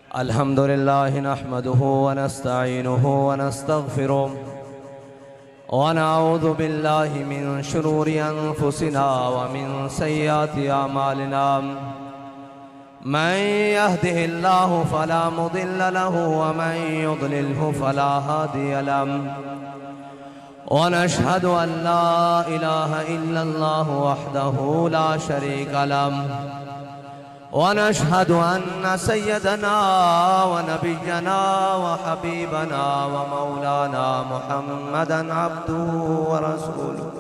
الحمد لله نحمده ونستعينه ونستغفره ونعوذ بالله من شرور أنفسنا ومن سيئات أعمالنا من يهده الله فلا مضل له ومن يضلله فلا هادي له ونشهد أن لا إله إلا الله وحده لا شريك له ونشهد أن سيدنا ونبينا وحبيبنا ومولانا محمدًا عبده ورسوله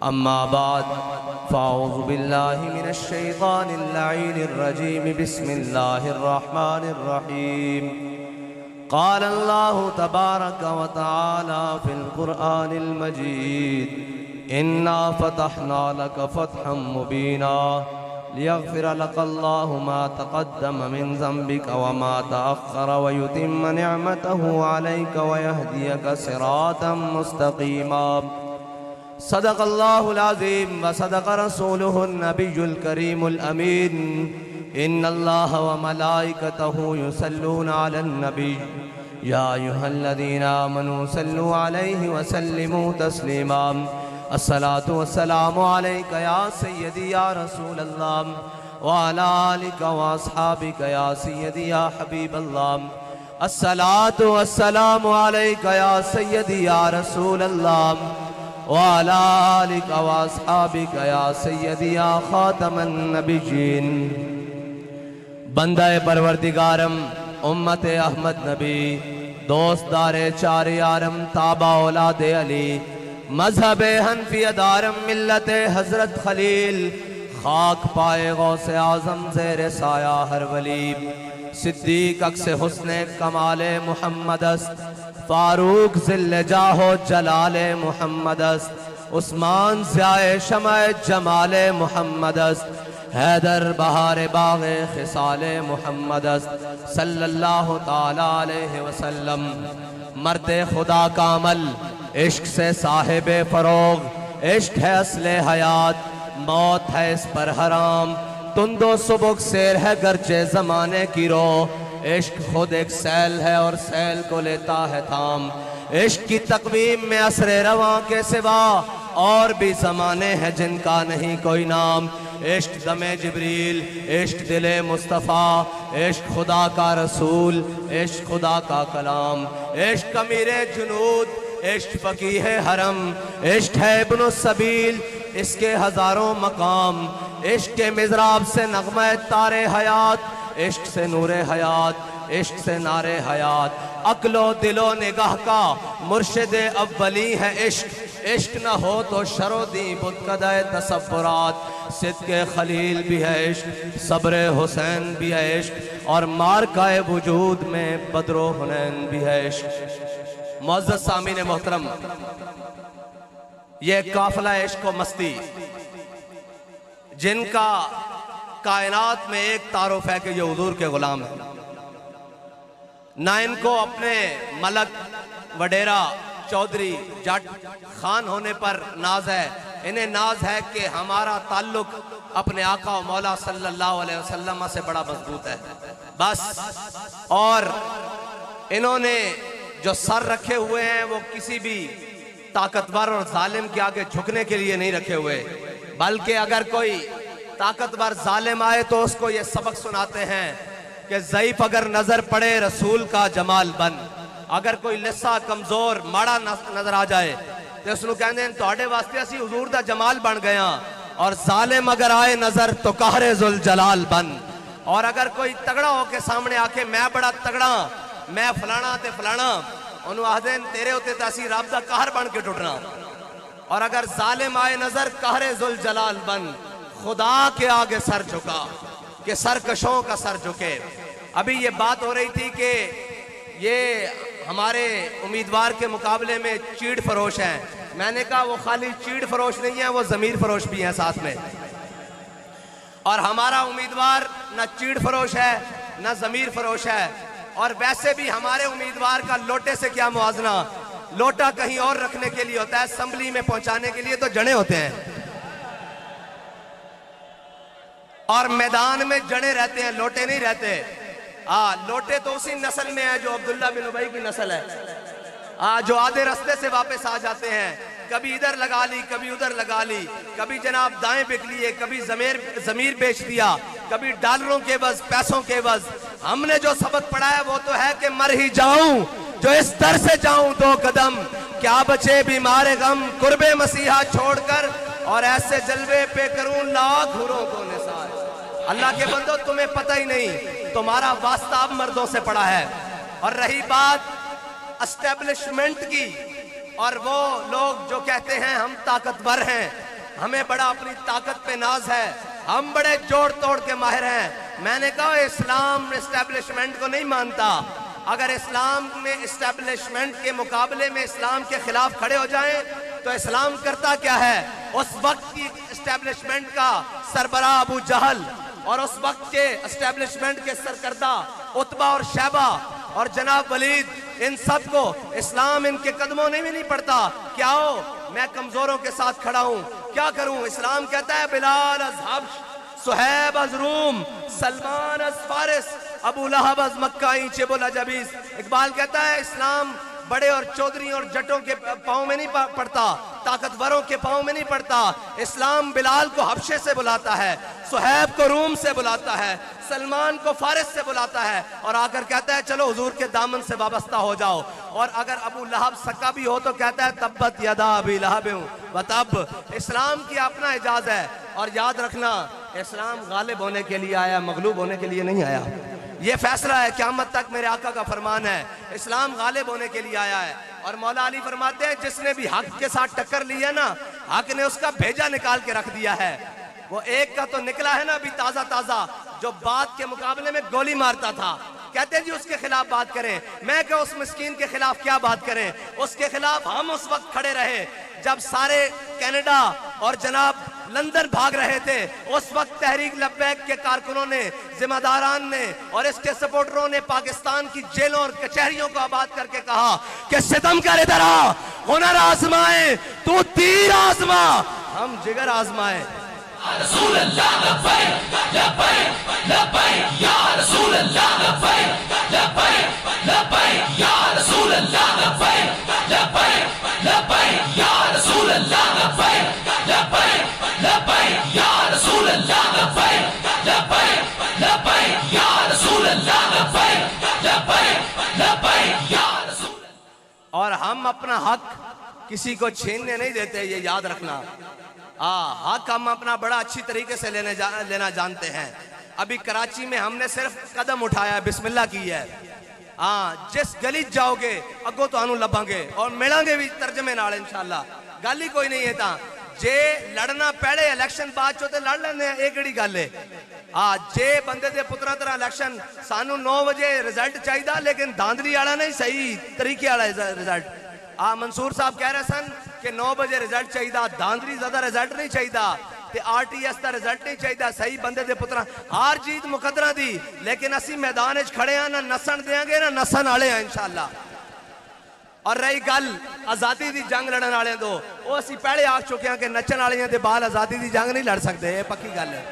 أما بعد فأعوذ بالله من الشيطان اللعين الرجيم بسم الله الرحمن الرحيم قال الله تبارك وتعالى في القرآن المجيد إنا فتحنا لك فتحا مبينا ليغفر لك الله ما تقدم من ذنبك وما تأخر ويتم نعمته عليك ويهديك صراطا مستقيما صدق الله العظيم وصدق رسوله النبي الكريم الأمين إن الله وملائكته يصلون على النبي يا أيها الذين آمنوا صلوا عليه وسلموا تسليما الصلاة والسلام عليك يا سيدي يا رسول الله وعلى آلك وأصحابك يا سيدي يا حبيب الله الصلاة والسلام عليك يا سيدي يا رسول الله وعلى آلك وأصحابك يا سيدي يا خاتم النبيين بندہ پروردگارم امت احمد نبی دوست دار چار یارم تابع اولاد علی مذہب حنفی دارم ملت حضرت خلیل خاک پائے غوث اعظم زیر سایہ ہر ولی صدیق عکس حسن کمال محمد است فاروق ذل جاہ و جلال محمد است عثمان ضیاء شمع جمال محمد است حیدر بہار باغ خصال محمد است صلی اللہ تعالی علیہ وسلم مرد خدا کا عمل عشق سے صاحب فروغ عشق ہے اصل حیات موت ہے اس پر حرام تند و سبک سیر ہے گرچہ زمانے کی رو عشق خود ایک سیل ہے اور سیل کو لیتا ہے تھام عشق کی تقویم میں عصر رواں کے سوا اور بھی زمانے ہیں جن کا نہیں کوئی نام عشق دم جبریل عشق دل مصطفیٰ عشق خدا کا رسول عشق خدا کا کلام عشق امیر جنود عشق فقیہ حرم عشق ہے ابن السبیل اس کے ہزاروں مقام عشق کے مضراب سے نغمہ تار حیات عشق سے نور حیات عشق سے نار حیات عقل و دل و نگاہ کا مرشد اولی ہے عشق عشق نہ ہو تو شر و دی بتکدہ تصورات صدق خلیل بھی ہے عشق صبر حسین بھی ہے عشق اور مارکہ وجود میں بدر و حنین بھی ہے عشق معزز سامعین محترم یہ قافلہ عشق و مستی جن کا کائنات میں ایک تعارف ہے کہ یہ حضور کے غلام ہیں نہ ان کو اپنے ملک وڈیرہ چودھری جٹ خان ہونے پر ناز ہے انہیں ناز ہے کہ ہمارا تعلق اپنے آقا و مولا صلی اللہ علیہ وسلم سے بڑا مضبوط ہے بس اور انہوں نے جو سر رکھے ہوئے ہیں وہ کسی بھی طاقتور اور ظالم کے آگے جھکنے کے لیے نہیں رکھے ہوئے بلکہ اگر کوئی طاقتور ظالم آئے تو اس کو یہ سبق سناتے ہیں کہ ضعیف اگر نظر پڑے رسول کا جمال بن اگر کوئی لسا کمزور ماڑا نظر آ جائے تو اس کو کہتے ہیں توڑے واسطے اسی حضور دا جمال بن گیا اور ظالم اگر آئے نظر تو قہر ذوالجلال بن اور اگر کوئی تگڑا ہو کے سامنے آ کے میں بڑا تگڑا میں فلانا تے فلانا انہوں آدھیں تیرے ہوتے تاسی رب دا قہر بن کے ٹوٹنا اور اگر ظالم آئے نظر قہر ذوالجلال بن خدا کے آگے سر جھکا کہ سرکشوں کا سر جھکے ابھی یہ بات ہو رہی تھی کہ یہ ہمارے امیدوار کے مقابلے میں چیڑ فروش ہیں میں نے کہا وہ خالی چیڑ فروش نہیں ہے وہ ضمیر فروش بھی ہیں ساتھ میں اور ہمارا امیدوار نہ چیڑ فروش ہے نہ ضمیر فروش ہے اور ویسے بھی ہمارے امیدوار کا لوٹے سے کیا موازنہ لوٹا کہیں اور رکھنے کے لیے ہوتا ہے اسمبلی میں پہنچانے کے لیے تو جنے ہوتے ہیں اور میدان میں جڑے رہتے ہیں لوٹے نہیں رہتے لوٹے تو اسی نسل میں ہے جو عبداللہ بن ابی کی نسل ہے، جو آدھے رستے سے واپس آ جاتے ہیں، کبھی ادھر لگا لی کبھی ادھر لگا لی، کبھی جناب دائیں بک لیے، کبھی ضمیر بیچ دیا، کبھی ڈالروں کے عوض پیسوں کے عوض۔ ہم نے جو سبق پڑھا ہے وہ تو ہے کہ مر ہی جاؤں جو اس در سے جاؤں دو قدم، کیا بچے بیمار غم قرب مسیحا چھوڑ کر، اور ایسے جلوے پہ کروں لاکھ حوروں کو نثار۔ اللہ کے بندو تمہیں پتہ ہی نہیں، تمہارا واسطہ اب مردوں سے پڑا ہے۔ اور رہی بات اسٹیبلشمنٹ کی، اور وہ لوگ جو کہتے ہیں ہم طاقتور ہیں، ہمیں بڑا اپنی طاقت پہ ناز ہے، ہم بڑے جوڑ توڑ کے ماہر ہیں، میں نے کہا اسلام اسٹیبلشمنٹ کو نہیں مانتا۔ اگر اسلام میں اسٹیبلشمنٹ کے مقابلے میں اسلام کے خلاف کھڑے ہو جائیں تو اسلام کرتا کیا ہے؟ اس وقت کی اسٹیبلشمنٹ کا سربراہ ابو جہل اور اس وقت کے اسٹیبلشمنٹ کے سرکردہ عتبہ اور شیبہ اور جناب ولید، ان سب کو اسلام ان کے قدموں میں بھی نہیں پڑتا کہ آؤ میں کمزوروں کے ساتھ کھڑا ہوں، کیا کروں؟ اسلام کہتا ہے بلال از حبش، صہیب از روم، سلمان از فارس، ابو لہب از مکہ اینچے بولا جبیز۔ اقبال کہتا ہے اسلام بڑے اور چودھری اور جٹوں کے پاؤں میں نہیں پڑتا، طاقتوروں کے پاؤں میں نہیں پڑتا۔ اسلام بلال کو حبشے سے بلاتا ہے، صہیب کو روم سے بلاتا ہے، سلمان کو فارس سے بلاتا ہے، اور آ کر کہتا ہے چلو حضور کے دامن سے وابستہ ہو جاؤ۔ اور اگر ابو لہب سکا بھی ہو تو کہتا ہے تبت یدا ابی لہب و تب۔ اسلام کی اپنا اعجاز ہے، اور یاد رکھنا اسلام غالب ہونے کے لیے آیا، مغلوب ہونے کے لیے نہیں آیا۔ یہ فیصلہ ہے، قیامت تک میرے آقا کا فرمان ہے، اسلام غالب ہونے کے لیے آیا ہے۔ اور مولا علی فرماتے ہیں جس نے بھی حق کے ساتھ ٹکر لی ہے نا، حق نے اس کا بھیجا نکال کے رکھ دیا ہے۔ وہ ایک کا تو نکلا ہے نا ابھی تازہ تازہ، جو بات کے مقابلے میں گولی مارتا تھا، کہتے ہیں جی اس کے خلاف بات کریں۔ میں کہ اس مسکین کے خلاف کیا بات کریں؟ اس کے خلاف ہم اس وقت کھڑے رہے جب سارے کینیڈا اور جناب لندن بھاگ رہے تھے، اس وقت تحریک لبیک کے کارکنوں نے، ذمہ داران نے اور اس کے سپورٹروں نے پاکستان کی جیلوں اور کچہریوں کو آباد کر کے کہا کہ ستم کر ادھر آ، ہنر آزمائیں، تو تیر آزما، ہم جگر آزمائیں۔ رسول اللہ لبیک لبیک لبیک یا رسول اللہ لبیک لبیک لبیک یا رسول اللہ لبیک لبیک لبیک یا رسول اللہ لبیک لبیک لبیک یا رسول اللہ لبیک لبیک لبیک یا رسول اللہ لبیک لبیک لبیک یا رسول۔ اور ہم اپنا حق کسی کو چھیننے نہیں دیتے، یہ یاد رکھنا۔ حق ہم اپنا بڑا اچھی طریقے سے لینا جانتے ہیں۔ ابھی کراچی میں ہم نے صرف قدم اٹھایا ہے، بسم اللہ کی ہے۔ جس گلی جاؤ گے اگو تو آنو لباں گے اور ملیں گے بھی ترجمے نال انشاءاللہ، گالی کوئی نہیں ہے تا جے لڑنا پیڑے الیکشن بعد چوتے لڑ لینے ہیں، ایک گڑی گالے۔ جے بندے دے پترہ طرح الیکشن سانو 9 بجے رزلٹ چاہی دا، لیکن داندری آڑا نہیں، صحیح طریقے آڑا رزلٹ۔ منصور صاحب کہہ رہے سن کہ 9 بجے رزلٹ چاہی دا، داندری زیادہ رزلٹ نہیں چاہی دا، تے آر ٹی ایس دا رزلٹ نہیں چاہی دا، صحیح بندے دے پترہ ہار جیت مقدرہ دی، لیکن اسی میدان اچھ کھڑے ہیں، نہ نسن دیاں گے نہ نسن آڑے ہیں انشاءاللہ۔ اور رہی گل آزادی دی جنگ لڑن آڑے دو، وہ اسی پہلے آگ چکے ہیں کہ نچن آڑے ہیں دے بال آزادی دی جنگ نہیں لڑ سکتے، یہ پکی گل ہے۔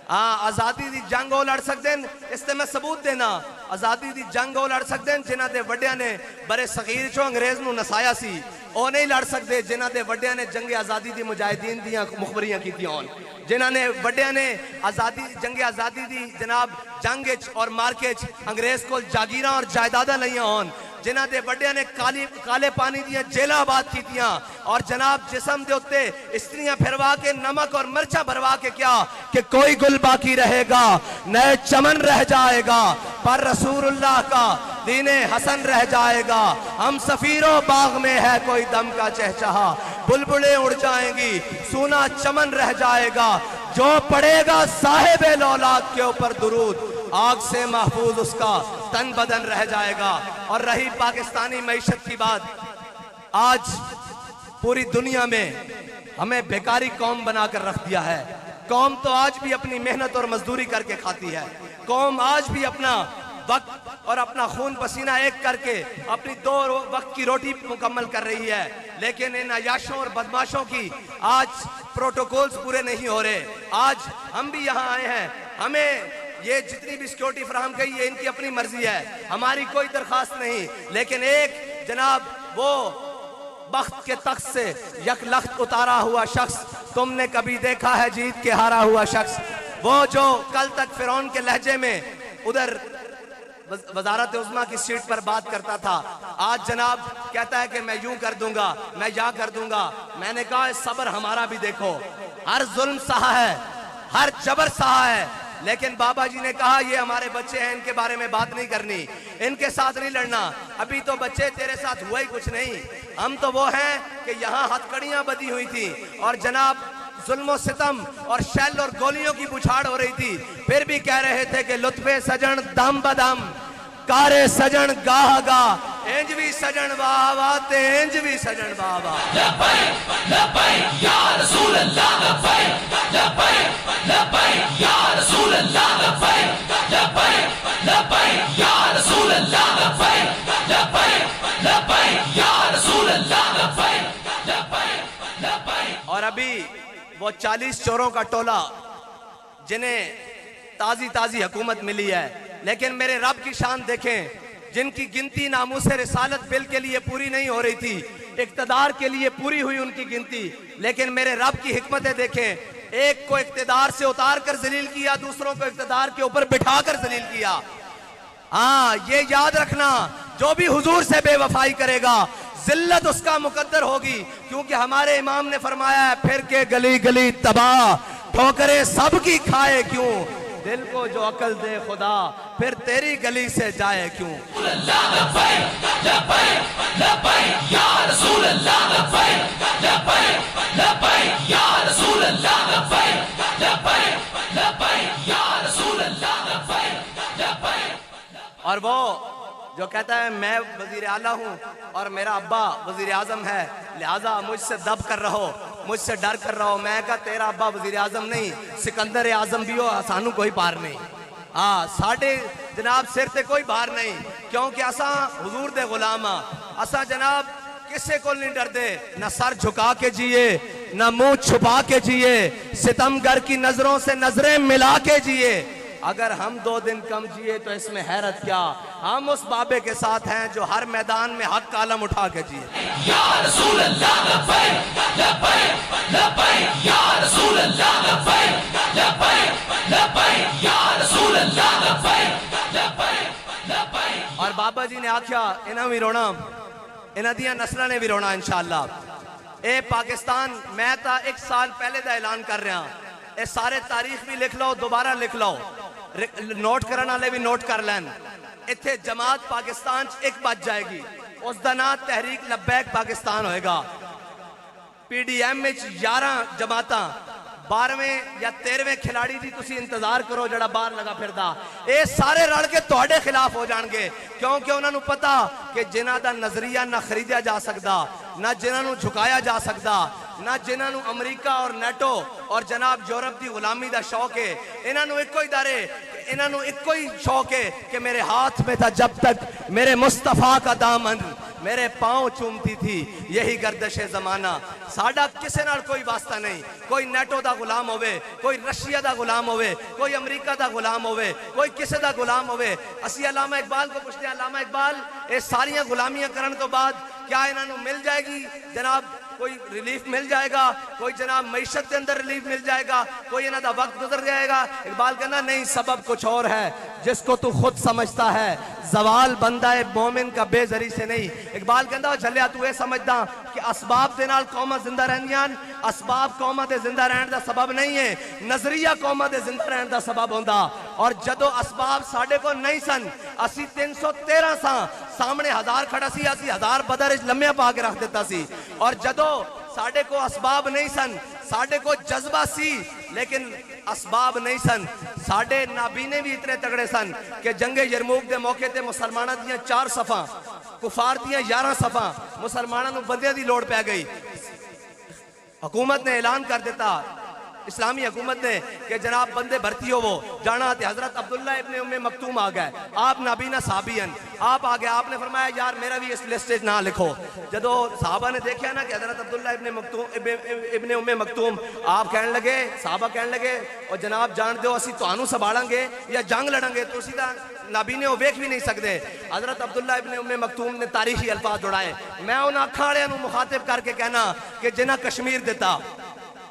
آزادی دی جنگ وہ لڑ سکتے ہیں، اس تے میں ثبوت دینا، آزادی دی جنگ وہ لڑ سکتے ہیں جنہ دے وڈیاں نے برے صغیر چو انگریز نو نسایا سی، وہ نہیں لڑ سکتے جنہ دے وڈیاں نے جنگ آزادی دی مجاہدین دیاں مخبریاں کی تیوں، جنہ نے وڈیاں نے جنگ آزادی دی جناب جنگ اور مارکیچ انگریز کو جاگیراں اور جائیداداں لئیاں ہون، جنہ دے وڈیاں نے کالے پانی دیاں جیلہ آباد کی تیاں، اور جناب جسم دے ہوتے استریاں پھروا کے نمک اور مرچہ بھروا کے کیا کہ کوئی گل باقی رہے گا، نئے چمن رہ جائے گا، پر رسول اللہ کا دین حسن رہ جائے گا، ہم سفیروں باغ میں ہے کوئی دم کا چہچہا، بلبلیں اڑ جائیں گی، سونا چمن رہ جائے گا، جو پڑے گا صاحب لولاد کے اوپر درود، آگ سے محفوظ اس کا تن بدن رہ جائے گا۔ اور رہی پاکستانی معیشت کی بات، آج پوری دنیا میں ہمیں بیکاری قوم بنا کر رکھ دیا ہے۔ قوم تو آج بھی اپنی محنت اور مزدوری کر کے کھاتی ہے، قوم آج بھی اپنا وقت اور اپنا خون پسینہ ایک کر کے اپنی 2 وقت کی روٹی مکمل کر رہی ہے، لیکن ان عیاشوں اور بدماشوں کی آج پروٹوکولز پورے نہیں ہو رہے۔ آج ہم بھی یہاں آئے ہیں، ہمیں یہ جتنی بھی سیکیورٹی فراہم کی یہ ان کی اپنی مرضی ہے، ہماری کوئی درخواست نہیں، لیکن ایک جناب وہ بخت کے تخت سے یک لخت اتارا ہوا شخص تم نے کبھی دیکھا ہے جیت کے ہارا ہوا شخص؟ وہ جو کل تک فرعون کے لہجے میں ادھر وزارت عظمیٰ کی سیٹ پر بات کرتا تھا، آج جناب کہتا ہے کہ میں یوں کر دوں گا، میں یا کر دوں گا۔ میں نے کہا صبر ہمارا بھی دیکھو، ہر ظلم سہا ہے، ہر جبر سہا ہے، لیکن بابا جی نے کہا یہ ہمارے بچے ہیں، ان کے بارے میں بات نہیں کرنی، ان کے ساتھ نہیں لڑنا، ابھی تو بچے تیرے ساتھ ہوا ہی کچھ نہیں، ہم تو وہ ہیں کہ یہاں ہتھ کڑیاں بدی ہوئی تھی اور جناب ظلم و ستم اور شیل اور گولیوں کی بچھاڑ ہو رہی تھی، پھر بھی کہہ رہے تھے کہ لطف سجن دم بدم کارے سجن گاہ گاہ، انج بھی سجن واہ واہ تے انج بھی سجن واہ واہ۔ لبیک لبیک یا رسول اللہ، لبیک لبیک لبیک یا رسول اللہ، لبیک لبیک لبیک یا رسول اللہ، لبیک لبیک لبیک یا رسول اللہ، لبیک لبیک لبیک۔ اور ابھی وہ 40 چوروں کا ٹولہ جنہیں تازی حکومت ملی ہے، لیکن میرے رب کی شان دیکھیں، جن کی گنتی ناموس رسالت بل کے لیے پوری نہیں ہو رہی تھی، اقتدار کے لیے پوری ہوئی ان کی گنتی، لیکن میرے رب کی حکمتیں دیکھیں، ایک کو اقتدار سے اتار کر ذلیل کیا، دوسروں کو اقتدار کے اوپر بٹھا کر ذلیل کیا۔ ہاں یہ یاد رکھنا، جو بھی حضور سے بے وفائی کرے گا ذلت اس کا مقدر ہوگی، کیونکہ ہمارے امام نے فرمایا ہے پھر کے گلی گلی تباہ، ٹھوکریں سب کی کھائے کیوں، دل کو جو عقل دے خدا پھر تیری گلی سے جائے کیوں۔ لبیک لبیک لبیک یا رسول اللہ، لبیک لبیک لبیک یا رسول اللہ، لبیک لبیک لبیک یا رسول اللہ، لبیک لبیک۔ اور وہ جو کہتا ہے میں وزیر اعلیٰ ہوں اور میرا ابا وزیر اعظم ہے، لہٰذا مجھ سے دب کر رہو، مجھ سے ڈر کر رہو، میں کہا تیرا ابا وزیر اعظم نہیں، سکندر اعظم بھی ہو، سانو کوئی پار نہیں، ساڑھے جناب سر تے کوئی بار نہیں، کیونکہ اساں حضور دے غلام ہاں، اساں جناب کسے کو نہیں ڈر دے، نہ سر جھکا کے جیے، نہ منہ چھپا کے جیے، ستمگر کی نظروں سے نظریں ملا کے جیے۔ اگر ہم 2 دن کم جیے تو اس میں حیرت کیا، ہم اس بابے کے ساتھ ہیں جو ہر میدان میں حق کا علم اٹھا کے جیے۔ یا رسول اللہ، لبیک لبیک لبیک یا رسول اللہ، لبیک لبیک لبیک یا رسول اللہ، لبیک لبیک لبیک۔ اور بابا جی نے آکھیا انہاں بھی رونا، انہاں دیاں نسلوں نے بھی رونا انشاءاللہ۔ اے پاکستان میں تا 1 سال پہلے دا اعلان کر رہا ہوں، اے سارے تاریخ بھی لکھ لو، دوبارہ لکھ لو، نوٹ کرنا لے بھی نوٹ کر لین، اتھے جماعت پاکستان 1 بج جائے گی، اس دنہ تحریک لبیک پاکستان ہوئے گا، پی ڈی ایم میں 11 جماعتاں، 12ویں یا 13ویں کھلاڑی دی تسی انتظار کرو جڑا باہر لگا پھر دا، اے سارے رڑ کے توڑے خلاف ہو جان گے، کیونکہ انہوں نے پتا کہ جنہ دا نظریہ نہ خریدیا جا سکتا، نہ جنہ نو جھکایا جا سکتا، نہ جنہ نو امریکہ اور نیٹو اور جناب یورپ دی غلامی دا شوق ہے، انہوں نے ایک کوئی دارے، انہوں نے ایک کوئی شوق ہے کہ میرے ہاتھ میں تھا جب تک میرے مصطفیٰ کا دامن، میرے پاؤں چومتی تھی یہی گردش زمانہ، ساڑھا کسے نال کوئی واسطہ نہیں، کوئی نیٹو دا غلام ہوئے، کوئی رشیا دا غلام ہوئے، کوئی امریکہ دا غلام ہوئے، کوئی کسے دا غلام ہوئے۔ اسی علامہ اقبال کو پوچھتے ہیں، علامہ اقبال اے ساریاں غلامیاں کرن تو بعد کیا انہوں نے مل جائے گی جناب کوئی ریلیف مل جائے گا، کوئی جناب معیشت کے اندر ریلیف مل جائے گا، کوئی انہوں دا وقت گزر جائے گا؟ اقبال کہنا نہیں، سبب کچھ اور ہے جس کو تو خود سمجھتا ہے، زوال بندہ مومن کا بے ذری سے نہیں۔ اقبال کہنا جھلیا تو اے سمجھدا کہ اسباب دے نال قومہ زندہ رہنیاں، اسباب قومہ دے زندہ رہن دا سبب نہیں ہے، نظریہ قومہ دے زندہ رہن دا سبب ہوندا، اور جدو اسباب ساڑھے کو نہیں سن، اسی 313 ساں، سامنے 1000 کھڑا سی، اسی 1000 بدر لمحہ پا کے رکھ دیتا سی، اور جدو ساڑھے کو اسباب نہیں سن، ساڑھے کو جذبہ سی لیکن اسباب نہیں سن، ساڑھے نابینے بھی اتنے تگڑے سن کہ جنگ یرموک دے موقع تے مسلمانہ دیاں 4 صفاں، کفار دیاں 11 صفاں، مسلمانہ نو بندے دی لوڑ پہ گئی، حکومت نے اعلان کر دیتا اسلامی حکومت نے کہ جناب بندے بھرتی ہو وہ جانا تھے. حضرت عبداللہ ابن ام مکتوم آ گئے, آپ نابینا صحابین آپ آ گئے, آپ نے فرمایا یار میرا بھی اس لسٹ نہ لکھو. جدو صحابہ نے دیکھا نا کہ حضرت عبداللہ ابن ام مکتوم آپ کہنے لگے, صحابہ کہنے لگے اور جناب جان دو اسی تانوں سنبھالیں گے یا جنگ لڑیں گے, تو اسی طرح نابینے وہ ویکھ بھی نہیں سکتے. حضرت عبداللہ ابن ام مکتوم نے تاریخی الفاظ جڑائے, میں ان اکھاں والے نوں مخاطب کر کے کہنا کہ جنہ کشمیر دیتا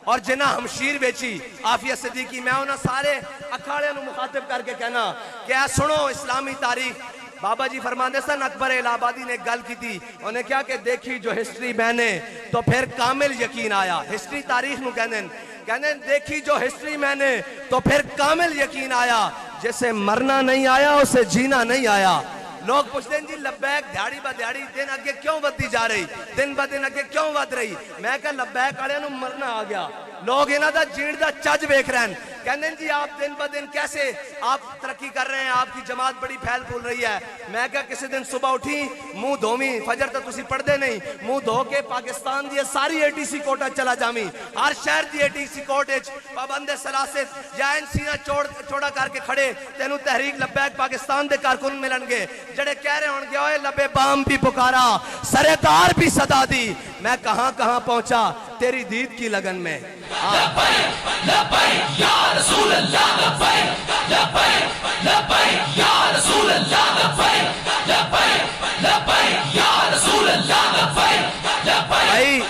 اور جنہ ہمشیر بیچی عافیہ صدیقی, میں انہاں سارے اکھاڑے نوں مخاطب کر کے کہنا کہ اے سنو اسلامی تاریخ. بابا جی فرماندے سن اکبر الہ آبادی نے گل کی تھی, انہیں کیا کہ دیکھی جو ہسٹری میں نے تو پھر کامل یقین آیا. ہسٹری تاریخ نوں کہنے دیکھی جو ہسٹری میں نے تو پھر کامل یقین آیا, جسے مرنا نہیں آیا اسے جینا نہیں آیا. لوگ پوچھتے ہیں جی لبیک دیہڑی با دیہڑی دن اگے کیوں ودی جا رہی, دن با دن اگے کیوں ود رہی. میں کہا لبیک والے نوں مرنا آ گیا, لوگ انہاں دا جین دا چج ویکھ رہے ہیں. کہنے جی آپ دن با دن کیسے آپ ترقی کر رہے ہیں, آپ کی جماعت بڑی پھیل پھول رہی ہے. میں کہا کسی دن صبح اٹھی منہ دھویں, فجر تو تسی پڑھ دے نہیں, منہ دھو کے پاکستان دی ساری اے ٹی سی کوٹا چلا جامی, ہر شہر دی اے ٹی سی کوٹ وچ پابند سلاست یا ان سینہ چوڑا کر کے کھڑے تینوں تحریک لبیک پاکستان دے کارکن ملن گے جڑے کہہ رہے ہون گے اوے لبے بام بھی پکارا سرکار بھی صدا دی. میں کہاں پہنچا تیری دید کی لگن میں. لبیک لبیک یا رسول اللہ, لبیک لبیک لبیک یا رسول اللہ, لبیک لبیک لبیک یا رسول اللہ, لبیک لبیک. بھائی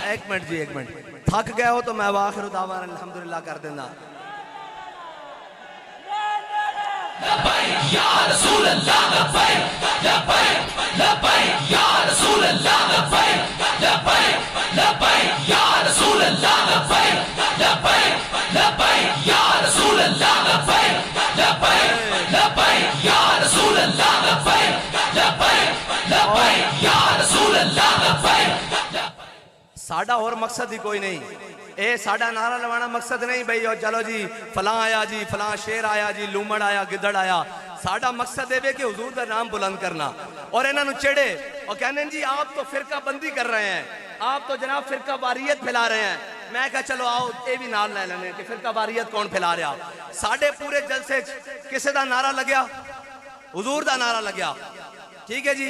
ایک منٹ جی, ایک منٹ, تھک گئے ہو تو میں واخر دعوانا الحمدللہ کر دینا. لبیک یا رسول اللہ, لبیک لبیک لبیک یا رسول اللہ, لبیک لبیک لبیک یا رسول اللہ, لبیک لبیک لبیک یا رسول اللہ, لبیک لبیک لبیک یا رسول اللہ, لبیک لبیک لبیک یا رسول اللہ, لبیک. ساڑھا اور مقصد ہی کوئی نہیں, اے ساڑھا نعرہ لوانا مقصد نہیں بھئی چلو جی فلاں آیا جی, فلاں شیر آیا جی, لومڑ آیا, گدڑ آیا. ساڑھا مقصد ہے کہ حضور دا نام بلند کرنا. اور انہوں نے چڑھے اور کہنے جی آپ تو فرقہ بندی کر رہے ہیں, آپ تو جناب فرقہ واریت پھیلا رہے ہیں. میں کہا چلو آؤ اے بھی نال لے لینے کہ فرقہ واریت کون پھیلا رہا. ساڑھے پورے جلسے کسے دا نعرہ لگیا, حضور دا نعرہ لگیا. ٹھیک ہے جی,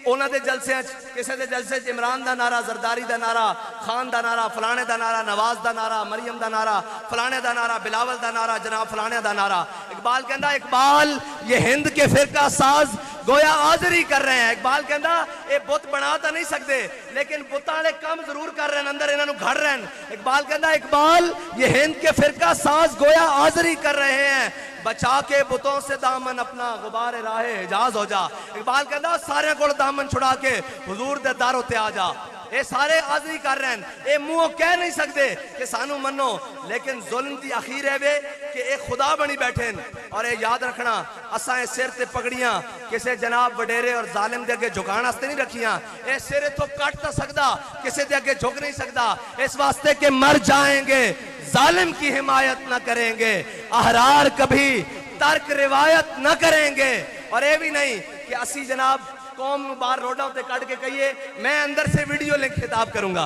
اونا دے جلسے کسے دے جلسے عمران دا نعرہ, زرداری دا نعرہ, خان دا نعرہ, فلانے دا نعرہ, نواز دا نعرہ, مریم دا نعرہ, فلانے دا نعرہ, بلاول دا نعرہ, جناب فلانے دا نعرہ. اقبال کہندا اقبال یہ ہند کے فرقہ ساز گویا آزری کر رہے ہیں. اقبال کہندا اے بت بنا تا نہیں سکتے لیکن بتانے کم ضرور کر رہے ہیں, اندر انہوں گھڑ رہے ہیں. اقبال کہندا اقبال یہ ہند کے فرقہ ساز گویا آزری کر رہے ہیں, بچا کے بتوں سے دامن اپنا غبار راہ حجاز ہو جا. اقبال کہندا سارے کو دامن چھڑا کے حضور دے داروں تے آ جا. اے سارے آزری کر رہے ہیں, اے منہ کہہ نہیں سکتے کہ سانو منو, لیکن ظلم دی اخیر ہے بے کہ اے خدا بنی بیٹھیں. اور اے یاد رکھنا اساں سر تے پگڑیاں کسے جناب وڈیرے اور ظالم دے اگے جھکان واسطے نہیں رکھیاں. اے سر تو کٹ تا سکدا, کسے دے اگے جھک نہیں سکدا, اس واسطے کہ مر جائیں گے, ظالم کی حمایت نہ کریں گے, احرار کبھی ترک روایت نہ کریں گے. اور اے بھی نہیں کہ اسی جناب قوم نو باہر روڈاں تے کٹ کے کہیے میں اندر سے ویڈیو لنک خطاب کروں گا.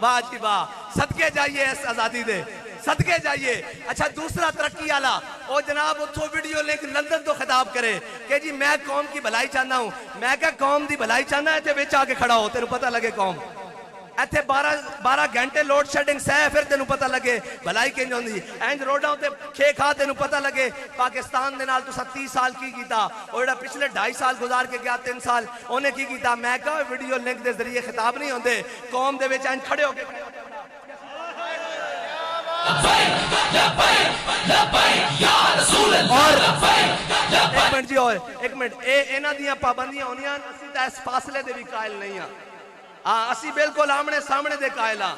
واہ جی واہ, صدقے جائیے اس آزادی دے, صدقے جائیے. اچھا دوسرا ترقی آلا او جناب اتھو ویڈیو لنک لندن تو خطاب کرے کہ جی میں قوم کی بھلائی چاہنا ہوں. میں کہا قوم دی بھلائی چاہنا ہے تے وچ آ کے کھڑا ہو, تینوں پتہ لگے قوم ایتھے 12 گھنٹے لوڈ شیڈنگ سہ پھر تینوں پتہ لگے بھلائی کنج ہوندی. اینج روڈاں تے کھے کھا تینوں پتہ لگے پاکستان دے نال تساں 30 سال کی کیتا, اور جڑا پچھلے 2.5 سال گزار کے گیا 3 سال اونے کی کیتا. میں کہا ویڈیو لنک دے ذریعے خطاب نہیں ہوندے, قوم دے وچ اینج کھڑے ہو کے ایک منٹ جی, اور ایک منٹ, انہاں دیاں پابندیاں ہونیاں, اسی تے اس فاصلے دے بھی قائل نہیں ہاں. اسی بالکل آمنے سامنے دے قائل ہاں.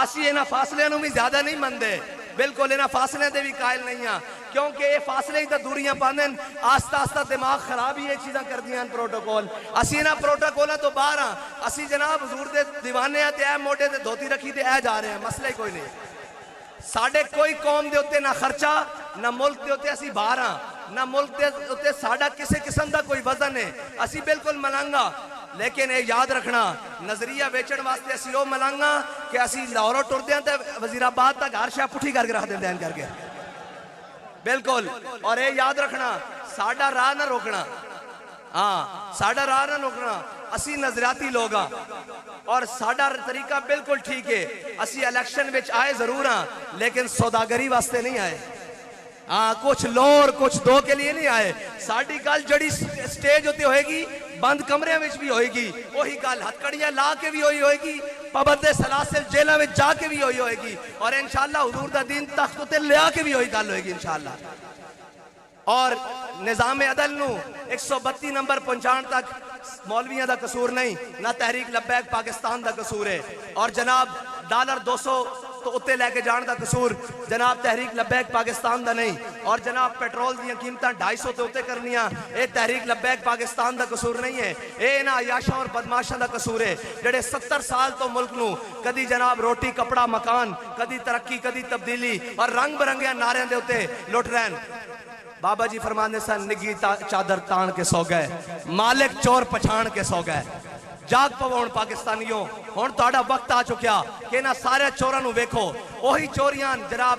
اسی انہاں فاصلے نوں بھی زیادہ نہیں مندے, بالکل انہاں فاصلے دے بھی قائل نہیں ہاں, کیونکہ یہ فاصلے ہی تا دوریاں پاندیں. آستہ آستہ دماغ خراب ہی یہ چیزاں کر دیاں پروٹوکول. اسی انہاں پروٹوکولاں تو باہر ہاں. اسی جناب حضور دے دیوانے ہیں تے اے موٹے تے دھوتی رکھی تے اے جا رہے ہیں, مسئلہ ہی کوئی نہیں. ساڑھے کوئی قوم دے ہوتے نہ خرچہ نہ ملک دے ہوتے اسی باہر ہاں, نہ ملک دے ہوتے ساڑھا کسے قسم دا کوئی وزن ہے, اسی بالکل ملنگا. لیکن اے یاد رکھنا نظریہ ویچن واسطے اسی او ملانگا کہ اسی لاہوروں ٹردے ہیں تے وزیرآباد تک ہر شے پٹھی کر کے رکھ دیندے ہیں کر کے بالکل. اور اے یاد رکھنا ساڈا راہ نہ روکنا, ہاں ساڈا راہ نہ روکنا. اسی نظریاتی لوگ ہاں اور ساڈا طریقہ بالکل ٹھیک ہے. اسی الیکشن وچ آئے ضرور ہاں لیکن سوداگری واسطے نہیں آئے. ہاں کچھ لور کچھ دو کے لیے نہیں آئے. ساڈی گل جڑی سٹیج ہوتی ہوئے گی بند کمرے میں بھی ہوئے گی, وہی گل ہتکڑیاں لا کے بھی ہوئے گی, پابند سلاسل جیلوں میں جا کے بھی ہوئے گی, اور انشاءاللہ حضور دا دین تخت تے لیا کے بھی ہوئی گل ہوئے گی انشاءاللہ. اور نظام عدل نو 132 نمبر پہنچان تک مولویاں دا قصور نہیں, نہ تحریک لبیک پاکستان دا قصور ہے, اور جناب $200 تو اتے لے کے جان دا قصور جناب تحریک لبیک پاکستان دا نہیں, اور جناب پیٹرول دیاں قیمتاں 250 تے اتے کرنیاں اے تحریک لبیک پاکستان دا قصور نہیں ہے. اے نا عیاشاں اور بدماشاں دا قصور ہے جڑے 70 سال تو ملک نو کدی جناب روٹی کپڑا مکان, کدی ترقی کدی تبدیلی اور رنگ برنگے نعرے دے اتے لٹ رہن. بابا جی فرمانے سن نگی چادر تان کے سو گئے, مالک چور پچھان کے سو گئے. جاگ پوون پاکستانیوں, ہون تہاڈا وقت آ چکیا کہ نہ سارے چوراں نو ویکھو. وہی چوریاں جناب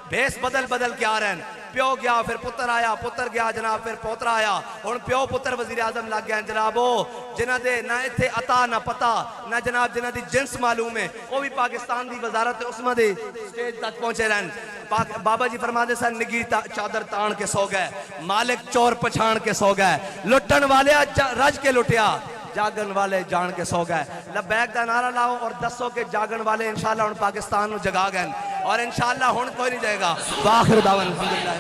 بھیس بدل بدل کے آ رہے ہیں. پیو گیا پھر پتر آیا, پتر گیا جناب پھر پوترا آیا, ہن پیو پتر وزیر اعظم لگ گئے جناب. وہ جنہ دے نہ ایتھے عطا نہ پتہ نہ جناب جنہ دی جنس معلوم ہے, وہ بھی پاکستان دی وزارت عظمیٰ دی سٹیج تک پہنچے رہن. بابا جی فرماتے سن نگی چادر تان کے سو گئے, مالک چور پچھان کے سو گئے, لٹن والے رج کے لٹیا, جاگن والے جان کے سو گئے. لبیک دا نعرہ لاؤ اور دسو کہ جاگن والے انشاءاللہ ہن پاکستان نو جگا گئے, اور انشاءاللہ ہن کوئی نہیں جائے گا. وآخر دعوانا الحمدللہ.